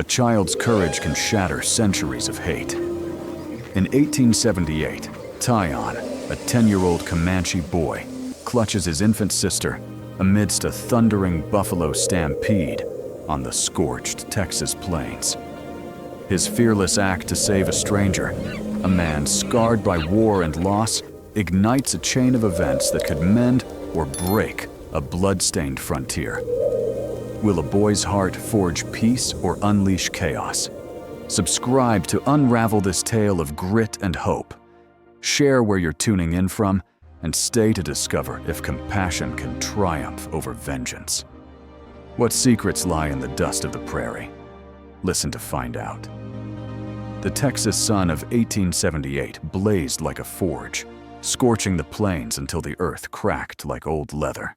A child's courage can shatter centuries of hate. In 1878, Tayan, a 10-year-old Comanche boy, clutches his infant sister amidst a thundering buffalo stampede on the scorched Texas plains. His fearless act to save a stranger, a man scarred by war and loss, ignites a chain of events that could mend or break a blood-stained frontier. Will a boy's heart forge peace or unleash chaos? Subscribe to unravel this tale of grit and hope. Share where you're tuning in from, and stay to discover if compassion can triumph over vengeance. What secrets lie in the dust of the prairie? Listen to find out. The Texas sun of 1878 blazed like a forge, scorching the plains until the earth cracked like old leather.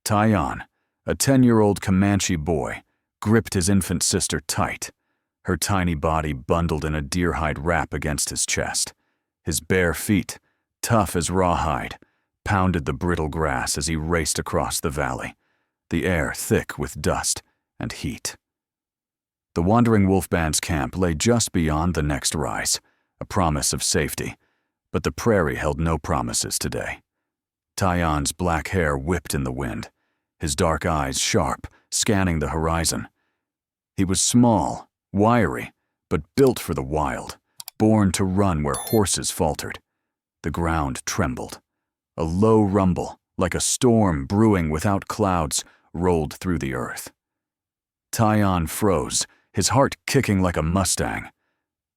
Tayan, a 10-year-old Comanche boy, gripped his infant sister tight, her tiny body bundled in a deer-hide wrap against his chest. His bare feet, tough as rawhide, pounded the brittle grass as he raced across the valley, the air thick with dust and heat. The wandering wolf band's camp lay just beyond the next rise, a promise of safety, but the prairie held no promises today. Tayan's black hair whipped in the wind, his dark eyes sharp, scanning the horizon. He was small, wiry, but built for the wild, born to run where horses faltered. The ground trembled. A low rumble, like a storm brewing without clouds, rolled through the earth. Tayan froze, his heart kicking like a Mustang.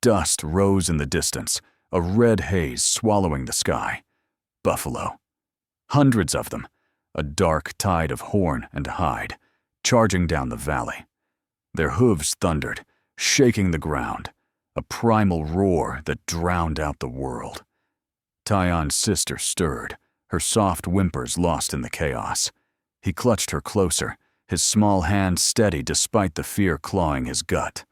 Dust rose in the distance, a red haze swallowing the sky. Buffalo. Hundreds of them, a dark tide of horn and hide, charging down the valley. Their hooves thundered, shaking the ground, a primal roar that drowned out the world. Tayan's sister stirred, her soft whimpers lost in the chaos. He clutched her closer, his small hand steady despite the fear clawing his gut.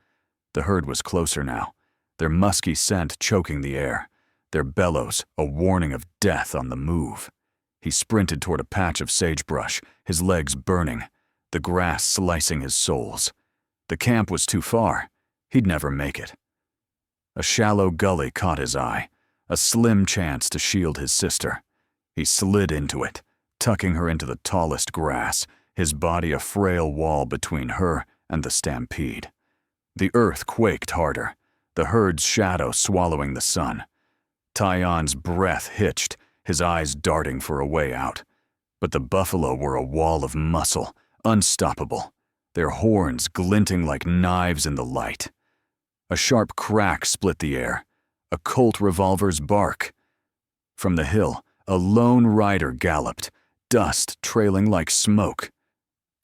The herd was closer now, their musky scent choking the air, their bellows a warning of death on the move. He sprinted toward a patch of sagebrush, his legs burning, the grass slicing his soles. The camp was too far. He'd never make it. A shallow gully caught his eye, a slim chance to shield his sister. He slid into it, tucking her into the tallest grass, his body a frail wall between her and the stampede. The earth quaked harder, the herd's shadow swallowing the sun. Tayan's breath hitched, his eyes darting for a way out. But the buffalo were a wall of muscle, unstoppable, their horns glinting like knives in the light. A sharp crack split the air, a Colt revolver's bark. From the hill, a lone rider galloped, dust trailing like smoke.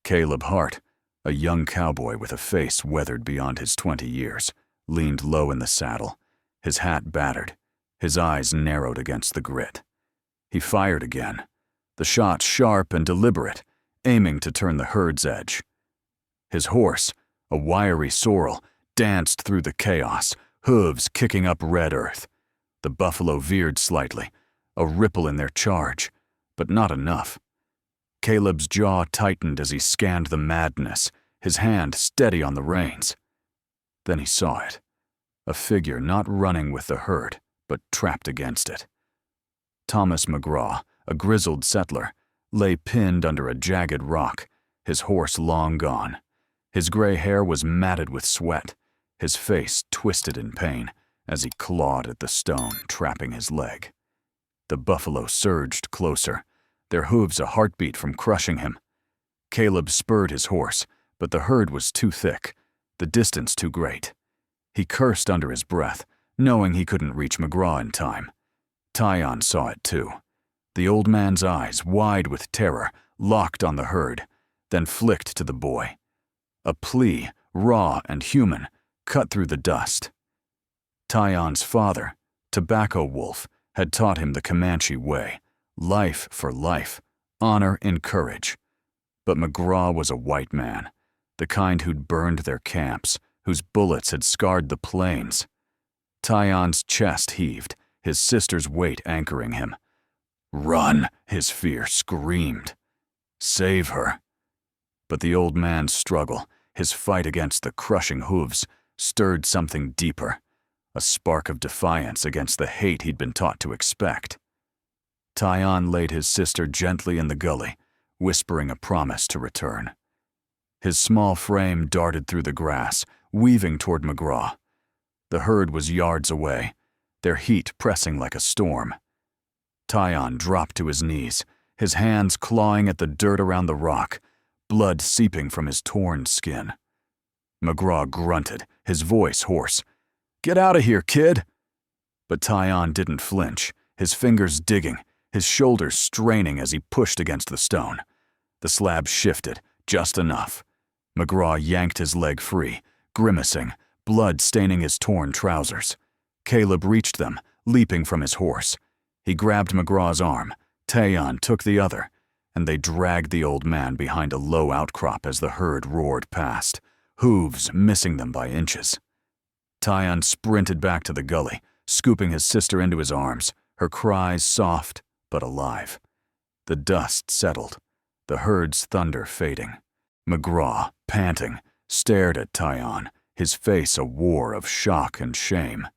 Caleb Hart, a young cowboy with a face weathered beyond his 20 years, leaned low in the saddle, his hat battered, his eyes narrowed against the grit. He fired again, the shot sharp and deliberate, aiming to turn the herd's edge. His horse, a wiry sorrel, danced through the chaos, hooves kicking up red earth. The buffalo veered slightly, a ripple in their charge, but not enough. Caleb's jaw tightened as he scanned the madness, his hand steady on the reins. Then he saw it, a figure not running with the herd, but trapped against it. Thomas McGraw, a grizzled settler, lay pinned under a jagged rock, his horse long gone. His gray hair was matted with sweat, his face twisted in pain as he clawed at the stone trapping his leg. The buffalo surged closer, their hooves a heartbeat from crushing him. Caleb spurred his horse, but the herd was too thick, the distance too great. He cursed under his breath, knowing he couldn't reach McGraw in time. Tayan saw it too. The old man's eyes, wide with terror, locked on the herd, then flicked to the boy. A plea, raw and human, cut through the dust. Tayan's father, Tobacco Wolf, had taught him the Comanche way, life for life, honor in courage. But McGraw was a white man, the kind who'd burned their camps, whose bullets had scarred the plains. Tayan's chest heaved, his sister's weight anchoring him. Run, his fear screamed. Save her. But the old man's struggle, his fight against the crushing hooves, stirred something deeper, a spark of defiance against the hate he'd been taught to expect. Tayan laid his sister gently in the gully, whispering a promise to return. His small frame darted through the grass, weaving toward McGraw. The herd was yards away, their heat pressing like a storm. Tayan dropped to his knees, his hands clawing at the dirt around the rock, blood seeping from his torn skin. McGraw grunted, his voice hoarse. "Get out of here, kid!" But Tayan didn't flinch, his fingers digging, his shoulders straining as he pushed against the stone. The slab shifted, just enough. McGraw yanked his leg free, grimacing, blood staining his torn trousers. Caleb reached them, leaping from his horse. He grabbed McGraw's arm, Tayan took the other, and they dragged the old man behind a low outcrop as the herd roared past, hooves missing them by inches. Tayan sprinted back to the gully, scooping his sister into his arms, her cries soft but alive. The dust settled, the herd's thunder fading. McGraw, panting, stared at Tayan, his face a war of shock and shame.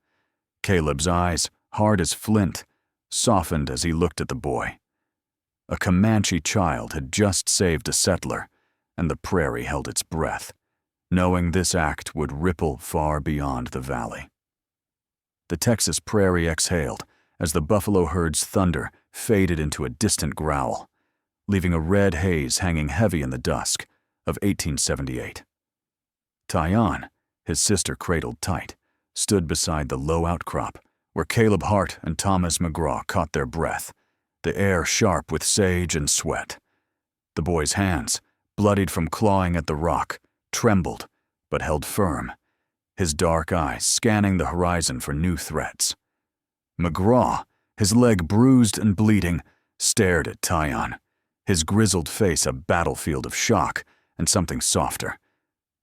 Caleb's eyes, hard as flint, softened as he looked at the boy. A Comanche child had just saved a settler, and the prairie held its breath, knowing this act would ripple far beyond the valley. The Texas prairie exhaled as the buffalo herd's thunder faded into a distant growl, leaving a red haze hanging heavy in the dusk of 1878. Tayan, his sister cradled tight, stood beside the low outcrop where Caleb Hart and Thomas McGraw caught their breath, the air sharp with sage and sweat. The boy's hands, bloodied from clawing at the rock, trembled but held firm, his dark eyes scanning the horizon for new threats. McGraw, his leg bruised and bleeding, stared at Tayan, his grizzled face a battlefield of shock and something softer.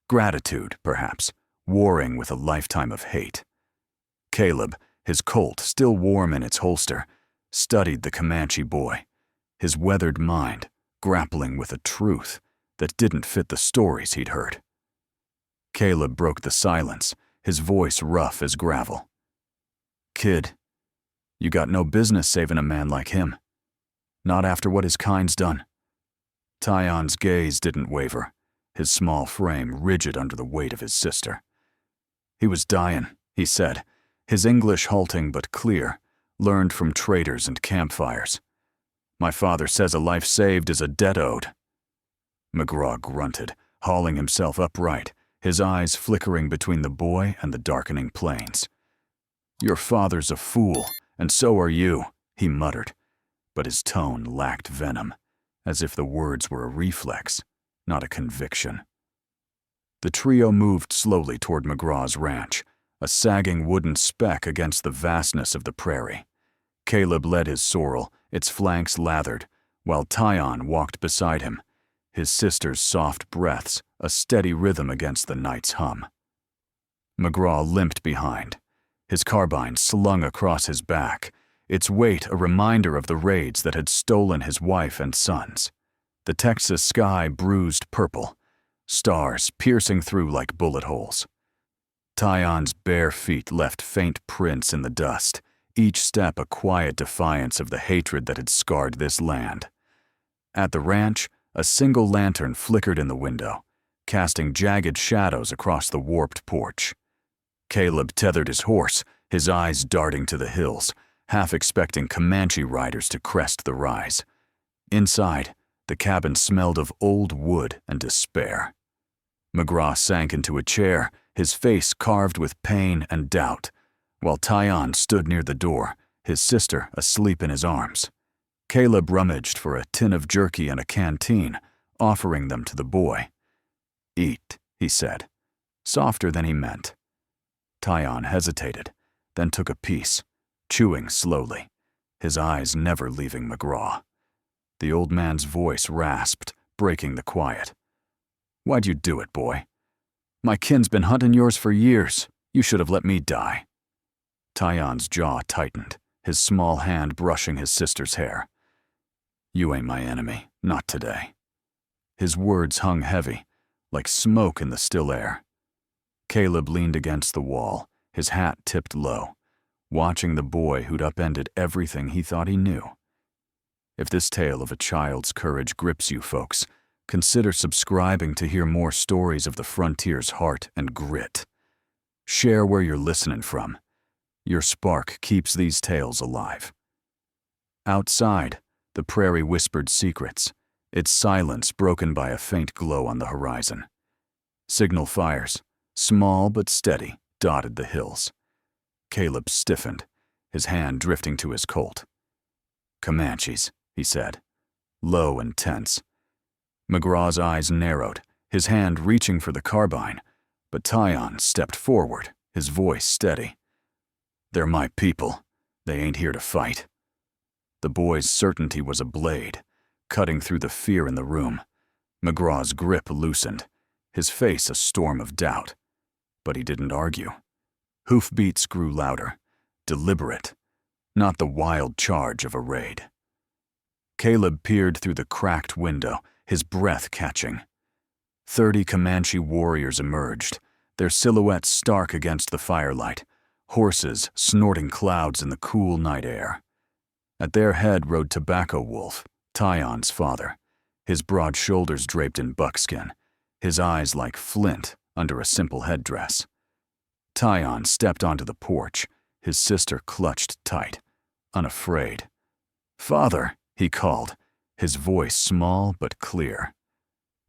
Gratitude, perhaps, warring with a lifetime of hate. Caleb, his Colt still warm in its holster, studied the Comanche boy, his weathered mind grappling with a truth that didn't fit the stories he'd heard. Caleb broke the silence, his voice rough as gravel. "Kid, you got no business saving a man like him. Not after what his kind's done." Tayan's gaze didn't waver, his small frame rigid under the weight of his sister. "He was dying," he said, his English halting but clear, learned from traders and campfires. "My father says a life saved is a debt owed." McGraw grunted, hauling himself upright, his eyes flickering between the boy and the darkening plains. "Your father's a fool, and so are you," he muttered, but his tone lacked venom, as if the words were a reflex, not a conviction. The trio moved slowly toward McGraw's ranch, a sagging wooden speck against the vastness of the prairie. Caleb led his sorrel, its flanks lathered, while Tayan walked beside him, his sister's soft breaths a steady rhythm against the night's hum. McGraw limped behind, his carbine slung across his back, its weight a reminder of the raids that had stolen his wife and sons. The Texas sky bruised purple, stars piercing through like bullet holes. Tayan's bare feet left faint prints in the dust, each step a quiet defiance of the hatred that had scarred this land. At the ranch, a single lantern flickered in the window, casting jagged shadows across the warped porch. Caleb tethered his horse, his eyes darting to the hills, half expecting Comanche riders to crest the rise. Inside, the cabin smelled of old wood and despair. McGraw sank into a chair, his face carved with pain and doubt, while Tayan stood near the door, his sister asleep in his arms. Caleb rummaged for a tin of jerky and a canteen, offering them to the boy. "Eat," he said, softer than he meant. Tayan hesitated, then took a piece, chewing slowly, his eyes never leaving McGraw. The old man's voice rasped, breaking the quiet. "Why'd you do it, boy? My kin's been hunting yours for years. You should have let me die." Tayan's jaw tightened, his small hand brushing his sister's hair. "You ain't my enemy, not today." His words hung heavy, like smoke in the still air. Caleb leaned against the wall, his hat tipped low, watching the boy who'd upended everything he thought he knew. If this tale of a child's courage grips you, folks, consider subscribing to hear more stories of the frontier's heart and grit. Share where you're listening from. Your spark keeps these tales alive. Outside, the prairie whispered secrets, its silence broken by a faint glow on the horizon. Signal fires, small but steady, dotted the hills. Caleb stiffened, his hand drifting to his Colt. "Comanches," he said, low and tense. McGraw's eyes narrowed, his hand reaching for the carbine, but Tayan stepped forward, his voice steady. "They're my people. They ain't here to fight." The boy's certainty was a blade, cutting through the fear in the room. McGraw's grip loosened, his face a storm of doubt. But he didn't argue. Hoofbeats grew louder, deliberate, not the wild charge of a raid. Caleb peered through the cracked window, his breath catching. 30 Comanche warriors emerged, their silhouettes stark against the firelight, horses snorting clouds in the cool night air. At their head rode Tobacco Wolf, Tayan's father, his broad shoulders draped in buckskin, his eyes like flint under a simple headdress. Tayan stepped onto the porch, his sister clutched tight, unafraid. "Father," he called, his voice small but clear.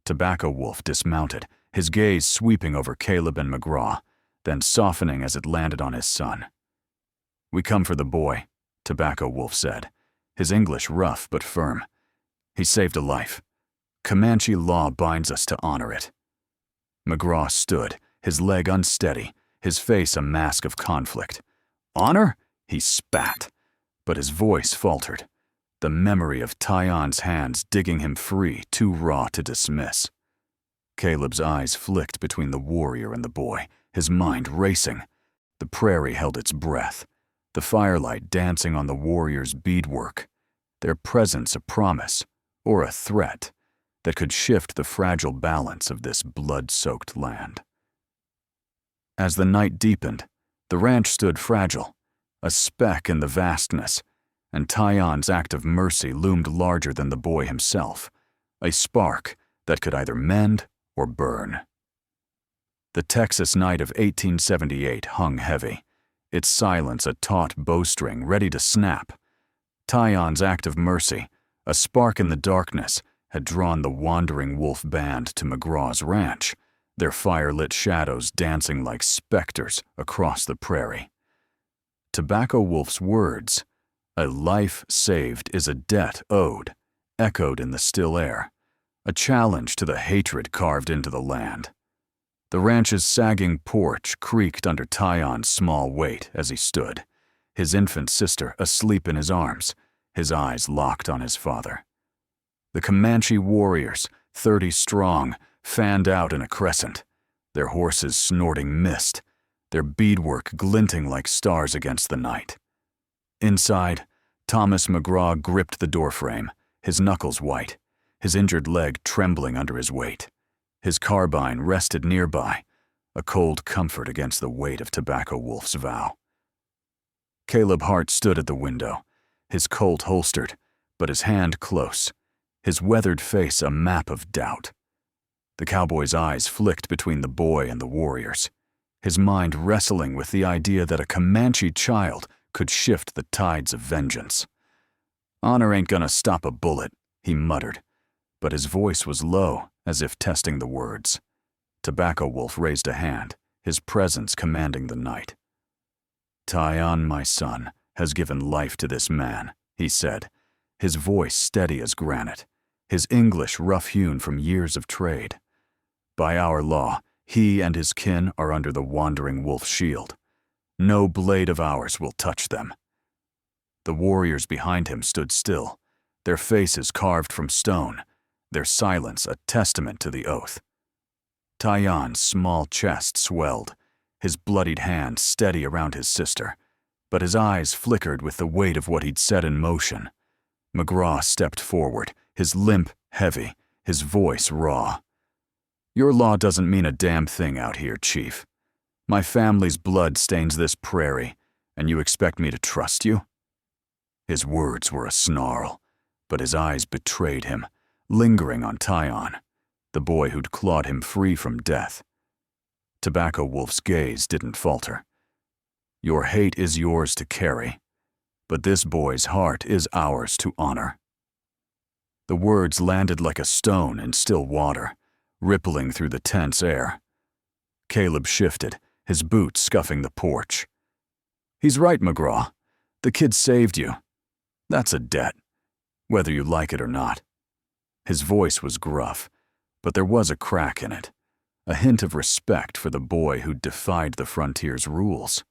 Tobacco Wolf dismounted, his gaze sweeping over Caleb and McGraw, then softening as it landed on his son. "We come for the boy," Tobacco Wolf said, his English rough but firm. "He saved a life. Comanche law binds us to honor it." McGraw stood, his leg unsteady, his face a mask of conflict. "Honor?" he spat, but his voice faltered, the memory of Tayan's hands digging him free too raw to dismiss. Caleb's eyes flicked between the warrior and the boy, his mind racing. The prairie held its breath, the firelight dancing on the warrior's beadwork, their presence a promise or a threat that could shift the fragile balance of this blood-soaked land. As the night deepened, the ranch stood fragile, a speck in the vastness, and Tayan's act of mercy loomed larger than the boy himself, a spark that could either mend or burn. The Texas night of 1878 hung heavy, its silence a taut bowstring ready to snap. Tayan's act of mercy, a spark in the darkness, had drawn the wandering wolf band to McGraw's ranch, their fire-lit shadows dancing like specters across the prairie. Tobacco Wolf's words, "A life saved is a debt owed," echoed in the still air, a challenge to the hatred carved into the land. The ranch's sagging porch creaked under Tayan's small weight as he stood, his infant sister asleep in his arms, his eyes locked on his father. The Comanche warriors, 30 strong, fanned out in a crescent, their horses snorting mist, their beadwork glinting like stars against the night. Inside, Thomas McGraw gripped the doorframe, his knuckles white, his injured leg trembling under his weight. His carbine rested nearby, a cold comfort against the weight of Tobacco Wolf's vow. Caleb Hart stood at the window, his Colt holstered, but his hand close, his weathered face a map of doubt. The cowboy's eyes flicked between the boy and the warriors, his mind wrestling with the idea that a Comanche child could shift the tides of vengeance. "Honor ain't gonna stop a bullet," he muttered, but his voice was low, as if testing the words. Tobacco Wolf raised a hand, his presence commanding the night. "Tayan, my son, has given life to this man," he said, his voice steady as granite, his English rough-hewn from years of trade. "By our law, he and his kin are under the wandering wolf's shield. No blade of ours will touch them." The warriors behind him stood still, their faces carved from stone, their silence a testament to the oath. Tayan's small chest swelled, his bloodied hand steady around his sister, but his eyes flickered with the weight of what he'd set in motion. McGraw stepped forward, his limp heavy, his voice raw. Your law doesn't mean a damn thing out here, Chief. My family's blood stains this prairie, and you expect me to trust you?" His words were a snarl, but his eyes betrayed him, lingering on Tayan, the boy who'd clawed him free from death. Tobacco Wolf's gaze didn't falter. "Your hate is yours to carry, but this boy's heart is ours to honor." The words landed like a stone in still water, rippling through the tense air. Caleb shifted, his boots scuffing the porch. "He's right, McGraw. The kid saved you. That's a debt, whether you like it or not." His voice was gruff, but there was a crack in it, a hint of respect for the boy who'd defied the frontier's rules.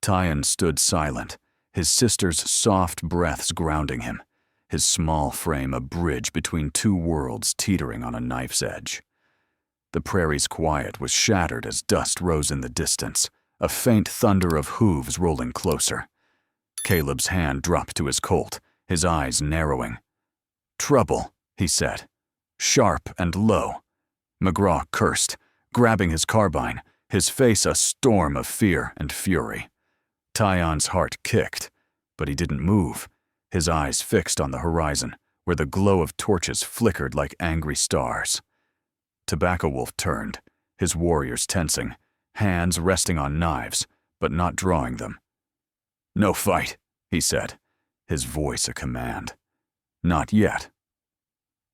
Tayan stood silent, his sister's soft breaths grounding him, his small frame a bridge between two worlds teetering on a knife's edge. The prairie's quiet was shattered as dust rose in the distance, a faint thunder of hooves rolling closer. Caleb's hand dropped to his Colt, his eyes narrowing. "Trouble," he said, sharp and low. McGraw cursed, grabbing his carbine, his face a storm of fear and fury. Tayan's heart kicked, but he didn't move, his eyes fixed on the horizon, where the glow of torches flickered like angry stars. Tobacco Wolf turned, his warriors tensing, hands resting on knives, but not drawing them. "No fight," he said, his voice a command. "Not yet."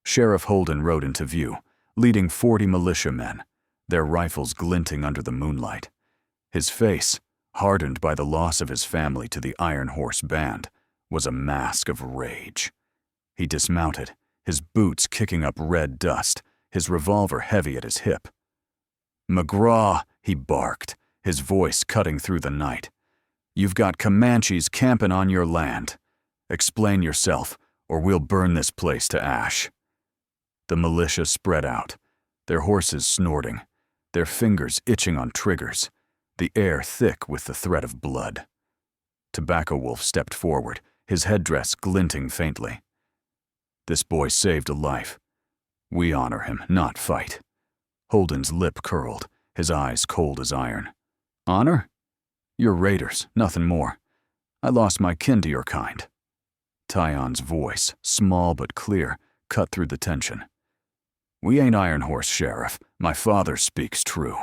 Sheriff Holden rode into view, leading 40 militiamen, their rifles glinting under the moonlight. His face, hardened by the loss of his family to the Iron Horse Band, was a mask of rage. He dismounted, his boots kicking up red dust, his revolver heavy at his hip. "McGraw," he barked, his voice cutting through the night. "You've got Comanches camping on your land. Explain yourself, or we'll burn this place to ash." The militia spread out, their horses snorting, their fingers itching on triggers, the air thick with the threat of blood. Tobacco Wolf stepped forward, his headdress glinting faintly. "This boy saved a life. We honor him, not fight." Holden's lip curled, his eyes cold as iron. "Honor? You're raiders, nothing more. I lost my kin to your kind." Tayan's voice, small but clear, cut through the tension. "We ain't Iron Horse, Sheriff. My father speaks true."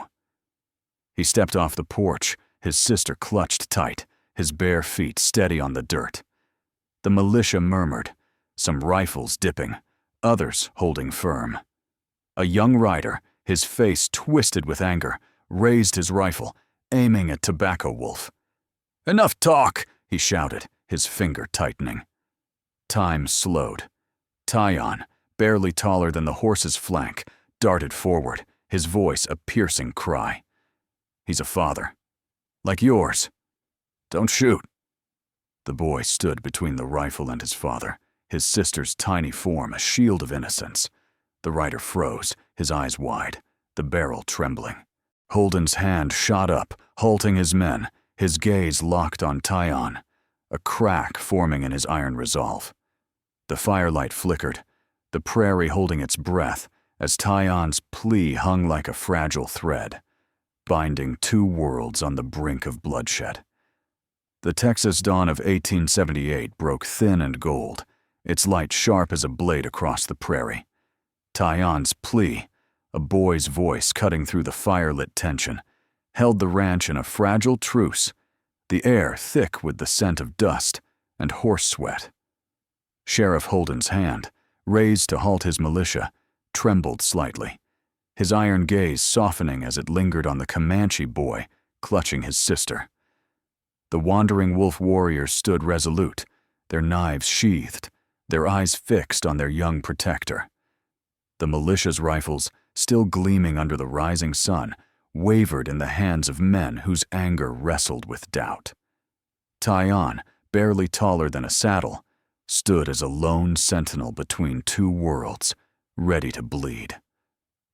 He stepped off the porch, his sister clutched tight, his bare feet steady on the dirt. The militia murmured, some rifles dipping, others holding firm. A young rider, his face twisted with anger, raised his rifle, aiming at Tobacco Wolf. "Enough talk," he shouted, his finger tightening. Time slowed. Tayan, barely taller than the horse's flank, darted forward, his voice a piercing cry. "He's a father. Like yours. Don't shoot." The boy stood between the rifle and his father, his sister's tiny form a shield of innocence. The rider froze, his eyes wide, the barrel trembling. Holden's hand shot up, halting his men, his gaze locked on Tayan, a crack forming in his iron resolve. The firelight flickered, the prairie holding its breath as Tayan's plea hung like a fragile thread, binding two worlds on the brink of bloodshed. The Texas dawn of 1878 broke thin and gold, its light sharp as a blade across the prairie. Tayan's plea, a boy's voice cutting through the firelit tension, held the ranch in a fragile truce, the air thick with the scent of dust and horse sweat. Sheriff Holden's hand, raised to halt his militia, trembled slightly, his iron gaze softening as it lingered on the Comanche boy clutching his sister. The wandering wolf warriors stood resolute, their knives sheathed, their eyes fixed on their young protector. The militia's rifles, still gleaming under the rising sun, wavered in the hands of men whose anger wrestled with doubt. Tayan, barely taller than a saddle, stood as a lone sentinel between two worlds, ready to bleed.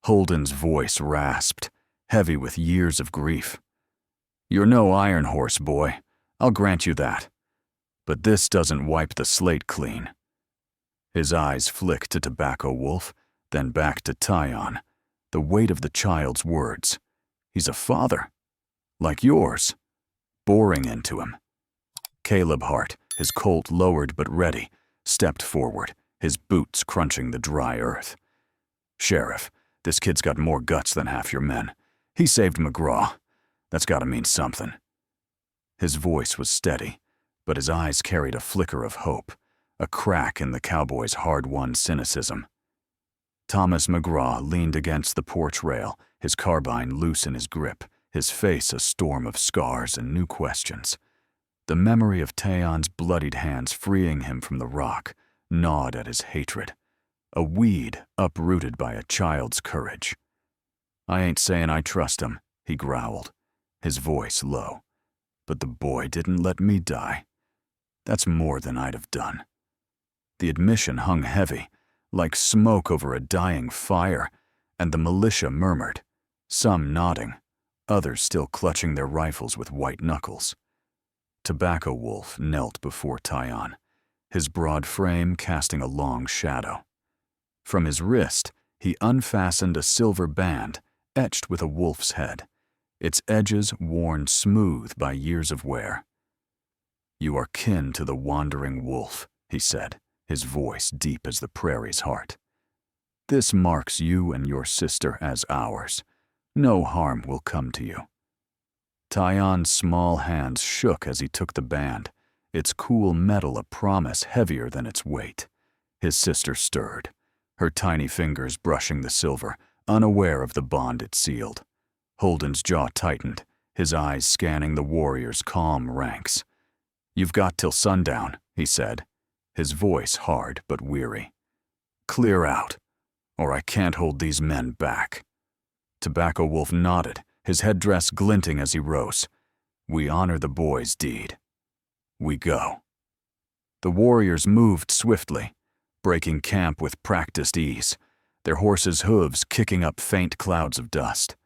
Holden's voice rasped, heavy with years of grief. "You're no Iron Horse, boy. I'll grant you that. But this doesn't wipe the slate clean." His eyes flicked to Tobacco Wolf, then back to Tayan, the weight of the child's words. He's a father, like yours, boring into him. Caleb Hart, his Colt lowered but ready, stepped forward, his boots crunching the dry earth. "Sheriff, this kid's got more guts than half your men. He saved McGraw. That's gotta mean something." His voice was steady, but his eyes carried a flicker of hope, a crack in the cowboy's hard-won cynicism. Thomas McGraw leaned against the porch rail, his carbine loose in his grip, his face a storm of scars and new questions. The memory of Tayan's bloodied hands freeing him from the rock gnawed at his hatred, a weed uprooted by a child's courage. "I ain't saying I trust him," he growled, his voice low. "But the boy didn't let me die. That's more than I'd have done." The admission hung heavy, like smoke over a dying fire, and the militia murmured, some nodding, others still clutching their rifles with white knuckles. Tobacco Wolf knelt before Tayan, his broad frame casting a long shadow. From his wrist, he unfastened a silver band etched with a wolf's head, its edges worn smooth by years of wear. "You are kin to the wandering wolf," he said, his voice deep as the prairie's heart. "This marks you and your sister as ours. No harm will come to you." Tayan's small hands shook as he took the band, its cool metal a promise heavier than its weight. His sister stirred, her tiny fingers brushing the silver, unaware of the bond it sealed. Holden's jaw tightened, his eyes scanning the warriors' calm ranks. "You've got till sundown," he said, his voice hard but weary. "Clear out, or I can't hold these men back." Tobacco Wolf nodded, his headdress glinting as he rose. "We honor the boy's deed. We go." The warriors moved swiftly, breaking camp with practiced ease, their horses' hooves kicking up faint clouds of dust.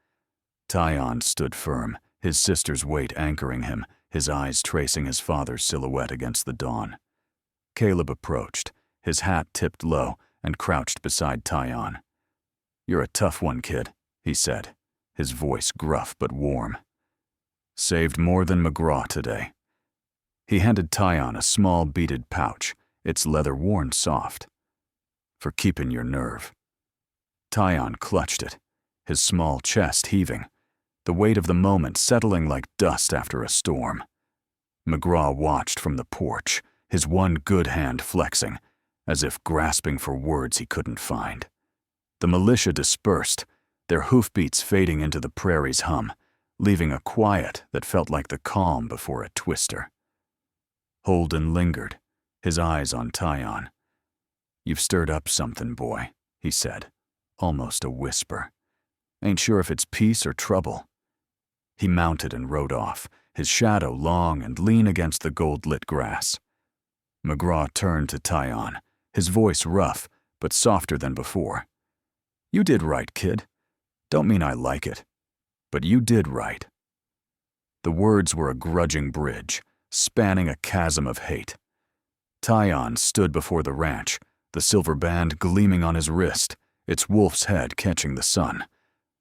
Tayan stood firm, his sister's weight anchoring him, his eyes tracing his father's silhouette against the dawn. Caleb approached, his hat tipped low, and crouched beside Tayan. "You're a tough one, kid," he said, his voice gruff but warm. "Saved more than McGraw today." He handed Tayan a small beaded pouch, its leather worn soft. "For keeping your nerve." Tayan clutched it, his small chest heaving, the weight of the moment settling like dust after a storm. McGraw watched from the porch, his one good hand flexing, as if grasping for words he couldn't find. The militia dispersed, their hoofbeats fading into the prairie's hum, leaving a quiet that felt like the calm before a twister. Holden lingered, his eyes on Tayan. "You've stirred up something, boy," he said, almost a whisper. "Ain't sure if it's peace or trouble." He mounted and rode off, his shadow long and lean against the gold-lit grass. McGraw turned to Tayan, his voice rough, but softer than before. "You did right, kid. Don't mean I like it, but you did right." The words were a grudging bridge, spanning a chasm of hate. Tayan stood before the ranch, the silver band gleaming on his wrist, its wolf's head catching the sun.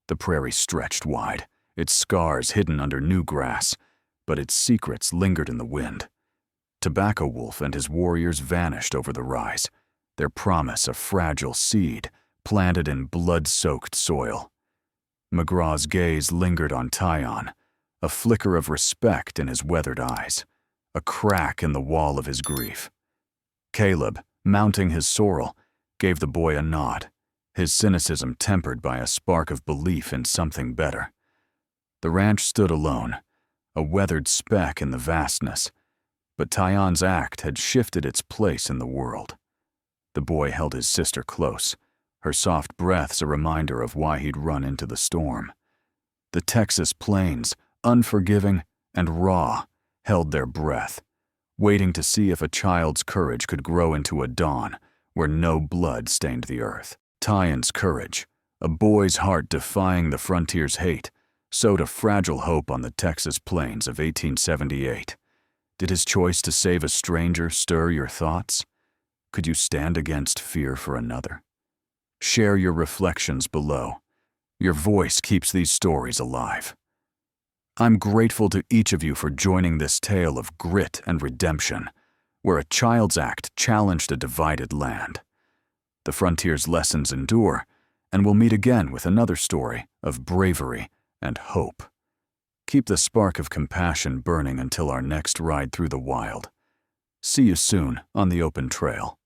The prairie stretched wide, its scars hidden under new grass, but its secrets lingered in the wind. Tobacco Wolf and his warriors vanished over the rise, their promise a fragile seed planted in blood-soaked soil. McGraw's gaze lingered on Tayan, a flicker of respect in his weathered eyes, a crack in the wall of his grief. Caleb, mounting his sorrel, gave the boy a nod, his cynicism tempered by a spark of belief in something better. The ranch stood alone, a weathered speck in the vastness, but Tayan's act had shifted its place in the world. The boy held his sister close, her soft breaths a reminder of why he'd run into the storm. The Texas plains, unforgiving and raw, held their breath, waiting to see if a child's courage could grow into a dawn where no blood stained the earth. Tayan's courage, a boy's heart defying the frontier's hate, sowed a fragile hope on the Texas plains of 1878. Did his choice to save a stranger stir your thoughts? Could you stand against fear for another? Share your reflections below. Your voice keeps these stories alive. I'm grateful to each of you for joining this tale of grit and redemption, where a child's act challenged a divided land. The frontier's lessons endure, and we'll meet again with another story of bravery and hope. Keep the spark of compassion burning until our next ride through the wild. See you soon on the open trail.